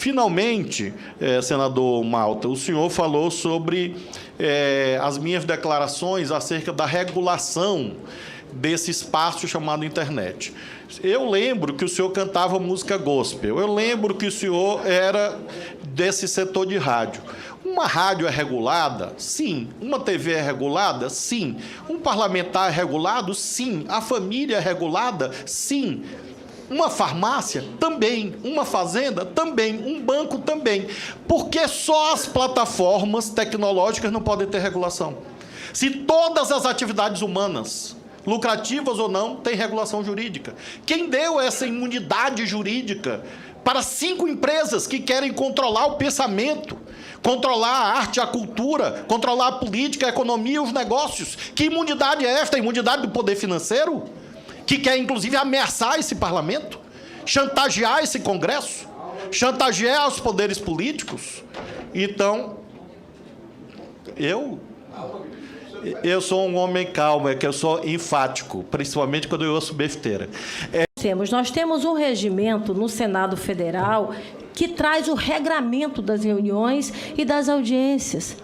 Finalmente, senador Malta, o senhor falou sobre as minhas declarações acerca da regulação desse espaço chamado internet. Eu lembro que o senhor cantava música gospel, eu lembro que o senhor era desse setor de rádio. Uma rádio é regulada? Sim. Uma TV é regulada? Sim. Um parlamentar é regulado? Sim. A família é regulada? Sim. Uma farmácia? Também. Uma fazenda? Também. Um banco? Também. Porque só as plataformas tecnológicas não podem ter regulação. Se todas as atividades humanas, lucrativas ou não, têm regulação jurídica. Quem deu essa imunidade jurídica para 5 empresas que querem controlar o pensamento, controlar a arte, a cultura, controlar a política, a economia e os negócios? Que imunidade é esta? A imunidade do poder financeiro? Que quer, inclusive, ameaçar esse parlamento? Chantagear esse Congresso? Chantagear os poderes políticos? Então, eu sou um homem calmo, é que eu sou enfático, principalmente quando eu ouço besteira. Nós temos um regimento no Senado Federal que traz o regramento das reuniões e das audiências.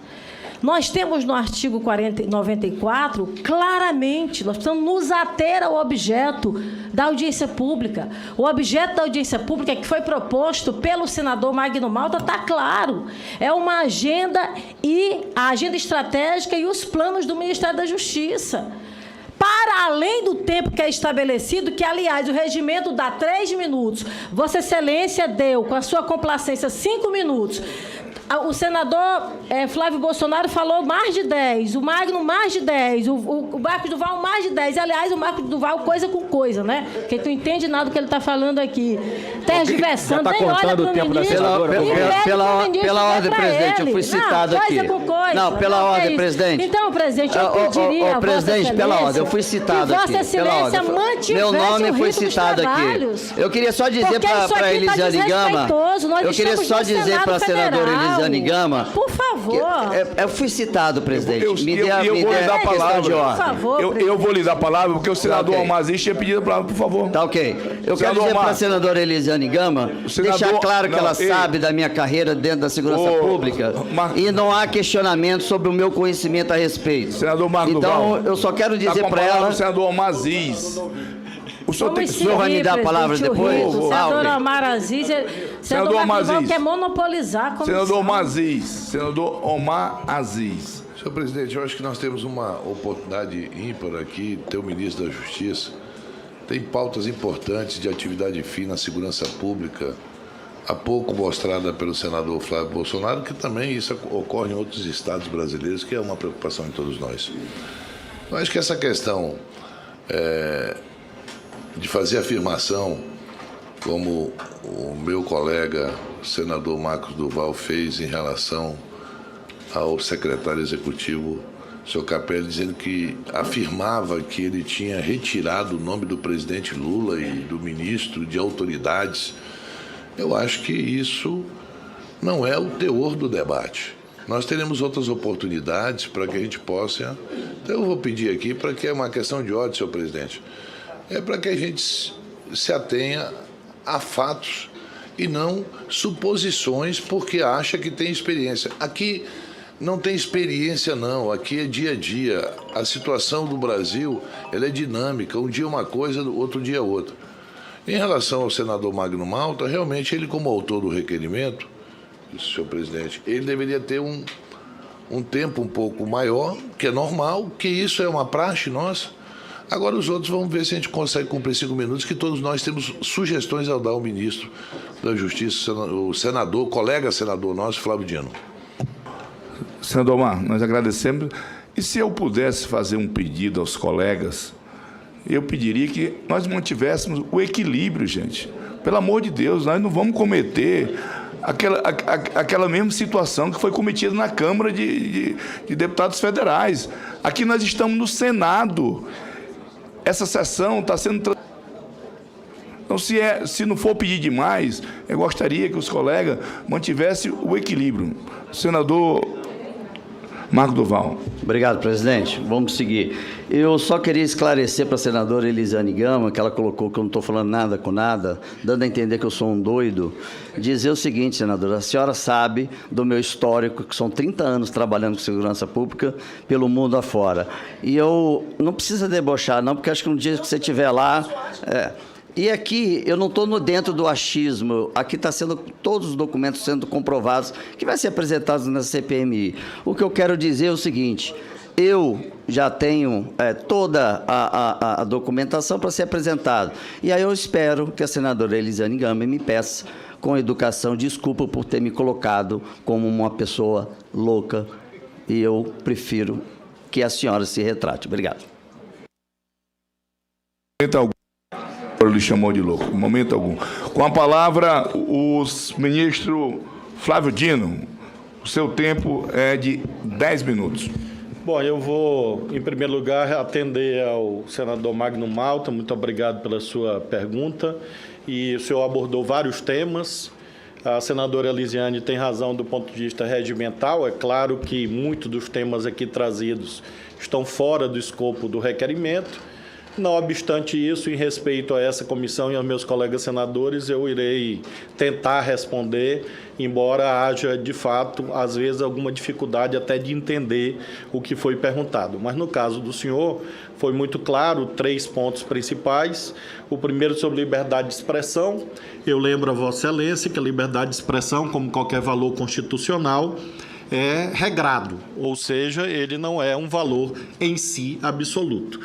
Nós temos no artigo 94, claramente, nós precisamos nos ater ao objeto da audiência pública. O objeto da audiência pública que foi proposto pelo senador Magno Malta está claro. É uma agenda e a agenda estratégica e os planos do Ministério da Justiça. Para além do tempo que é estabelecido, que, aliás, o regimento dá 3 minutos. Vossa Excelência deu, com a sua complacência, 5 minutos. O senador Flávio Bolsonaro falou mais de 10, o Magno mais de 10, o Marcos Duval mais de 10. Aliás, o Marcos Duval coisa com coisa, né? Porque tu não entende nada do que ele está falando aqui. Tergiversando, nem olha para o ministro. Pela ordem, presidente, eu fui citado aqui. Coisa com coisa. Não, pela ordem, presidente. Então, presidente, eu pediria presidente, pela ordem, eu fui citado aqui. Vossa Excelência mantivesse meu nome foi ritmo dos citado trabalhos. aqui. Eu queria só dizer para Elisiane Gama. Eu queria só dizer para a senadora Elisiane Gama. Por favor. Eu fui citado, presidente. Eu vou lhe dar a palavra. Por favor, eu vou lhe dar a palavra, porque o senador Omar Aziz tinha pedido a palavra, por favor. Tá ok. Eu quero dizer para a senadora Elisiane Gama, deixar claro que ela sabe da minha carreira dentro da segurança pública e não há questionamento sobre o meu conhecimento a respeito. Senador Marco Então, Duval, eu só quero dizer para ela... O senador Omar Aziz. O senhor vai me dar a palavra depois? Senador Omar Aziz, senador Omar Aziz quer monopolizar a comissão. Senador Omar Aziz. Senhor presidente, eu acho que nós temos uma oportunidade ímpar aqui, ter o ministro da Justiça. Tem pautas importantes de atividade fina na segurança pública, há pouco mostrada pelo senador Flávio Bolsonaro, que também isso ocorre em outros estados brasileiros, que é uma preocupação em todos nós. Eu acho que essa questão de fazer afirmação, como o meu colega, o senador Marcos Duval, fez em relação ao secretário executivo, o senhor Capelli, dizendo que afirmava que ele tinha retirado o nome do presidente Lula e do ministro de autoridades. Eu acho que isso não é o teor do debate. Nós teremos outras oportunidades para que a gente possa... Então, eu vou pedir aqui, para que é uma questão de ordem, senhor presidente, é para que a gente se atenha a fatos e não suposições porque acha que tem experiência. Aqui não tem experiência, não. Aqui é dia a dia. A situação do Brasil, ela é dinâmica. Um dia uma coisa, outro dia outra. Em relação ao senador Magno Malta, realmente ele, como autor do requerimento, senhor presidente, ele deveria ter um tempo um pouco maior, que é normal, que isso é uma praxe nossa. Agora os outros vamos ver se a gente consegue cumprir 5 minutos, que todos nós temos sugestões ao dar ao ministro da Justiça, o senador, colega senador nosso, Flávio Dino. Senador Omar, nós agradecemos. E se eu pudesse fazer um pedido aos colegas, eu pediria que nós mantivéssemos o equilíbrio, gente. Pelo amor de Deus, nós não vamos cometer aquela mesma situação que foi cometida na Câmara de Deputados Federais. Aqui nós estamos no Senado. Essa sessão está sendo... Então, se não for pedir demais, eu gostaria que os colegas mantivessem o equilíbrio. Senador Marco Duval. Obrigado, presidente. Vamos seguir. Eu só queria esclarecer para a senadora Elisiane Gama, que ela colocou que eu não estou falando nada com nada, dando a entender que eu sou um doido, dizer o seguinte, senadora, a senhora sabe do meu histórico, que são 30 anos trabalhando com segurança pública pelo mundo afora. E eu não precisa debochar, não, porque acho que um dia que você estiver lá... E aqui, eu não estou dentro do achismo, aqui está sendo todos os documentos sendo comprovados, que vai ser apresentados na CPMI. O que eu quero dizer é o seguinte, eu já tenho toda a documentação para ser apresentada. E aí eu espero que a senadora Elisiane Gama me peça, com educação, desculpa por ter me colocado como uma pessoa louca, e eu prefiro que a senhora se retrate. Obrigado. Lhe chamou de louco, em momento algum. Com a palavra, o ministro Flávio Dino. O seu tempo é de 10 minutos. Bom, eu vou, em primeiro lugar, atender ao senador Magno Malta. Muito obrigado pela sua pergunta. E o senhor abordou vários temas. A senadora Elisiane tem razão do ponto de vista regimental. É claro que muitos dos temas aqui trazidos estão fora do escopo do requerimento. Não obstante isso, em respeito a essa comissão e aos meus colegas senadores, eu irei tentar responder, embora haja, de fato, às vezes, alguma dificuldade até de entender o que foi perguntado. Mas, no caso do senhor, foi muito claro 3 pontos principais. O primeiro sobre liberdade de expressão. Eu lembro a Vossa Excelência que a liberdade de expressão, como qualquer valor constitucional, é regrado, ou seja, ele não é um valor em si absoluto.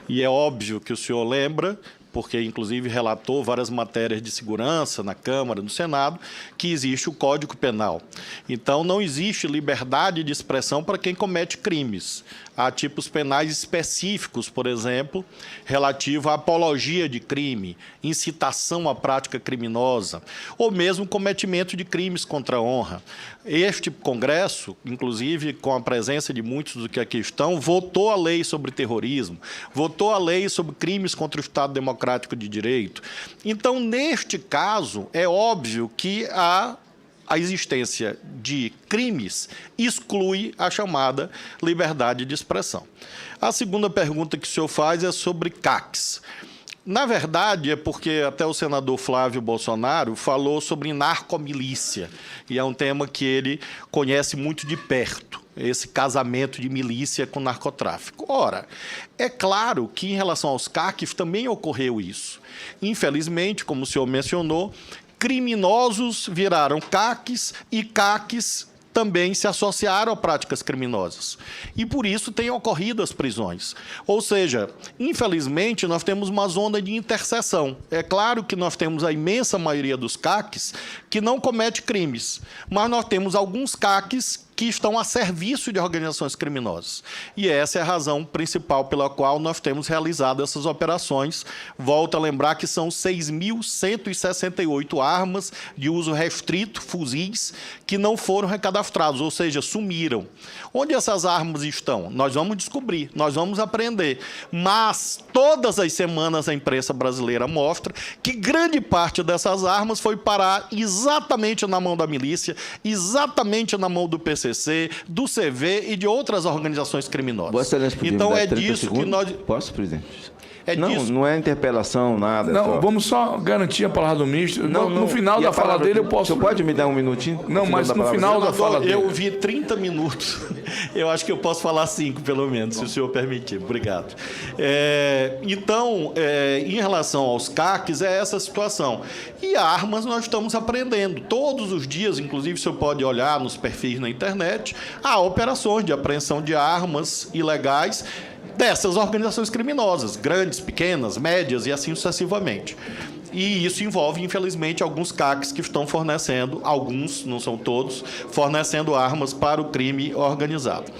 E é óbvio que o senhor lembra, porque inclusive relatou várias matérias de segurança na Câmara, no Senado, que existe o Código Penal. Então, não existe liberdade de expressão para quem comete crimes. Há tipos penais específicos, por exemplo, relativo à apologia de crime, incitação à prática criminosa, ou mesmo cometimento de crimes contra a honra. Este Congresso, inclusive com a presença de muitos do que aqui estão, votou a lei sobre terrorismo, votou a lei sobre crimes contra o Estado Democrático de Direito. Então, neste caso, é óbvio que a existência de crimes exclui a chamada liberdade de expressão. A segunda pergunta que o senhor faz é sobre CACs. Na verdade, é porque até o senador Flávio Bolsonaro falou sobre narcomilícia, e é um tema que ele conhece muito de perto, esse casamento de milícia com narcotráfico. Ora, é claro que em relação aos CACs também ocorreu isso. Infelizmente, como o senhor mencionou, criminosos viraram CACs e CACs também se associaram a práticas criminosas. E por isso têm ocorrido as prisões. Ou seja, infelizmente, nós temos uma zona de interseção. É claro que nós temos a imensa maioria dos CACs que não comete crimes, mas nós temos alguns CACs que estão a serviço de organizações criminosas. E essa é a razão principal pela qual nós temos realizado essas operações. Volto a lembrar que são 6.168 armas de uso restrito, fuzis, que não foram recadastrados, ou seja, sumiram. Onde essas armas estão? Nós vamos descobrir, nós vamos aprender. Mas todas as semanas a imprensa brasileira mostra que grande parte dessas armas foi parar exatamente na mão da milícia, exatamente na mão do PCC, do CV e de outras organizações criminosas. Então é disso que nós... Posso, presidente? Não é interpelação, nada. Não, vamos só garantir a palavra do ministro. No final da fala dele eu posso... O senhor pode me dar um minutinho? Não, mas no final da fala dele... Eu vi 30 minutos. Eu acho que eu posso falar 5, pelo menos, se o senhor permitir. Obrigado. Então, em relação aos CACs, é essa a situação. E armas nós estamos aprendendo. Todos os dias, inclusive, o senhor pode olhar nos perfis na internet, há operações de apreensão de armas ilegais dessas organizações criminosas, grandes, pequenas, médias e assim sucessivamente. E isso envolve, infelizmente, alguns CACs que estão fornecendo, alguns, não são todos, fornecendo armas para o crime organizado.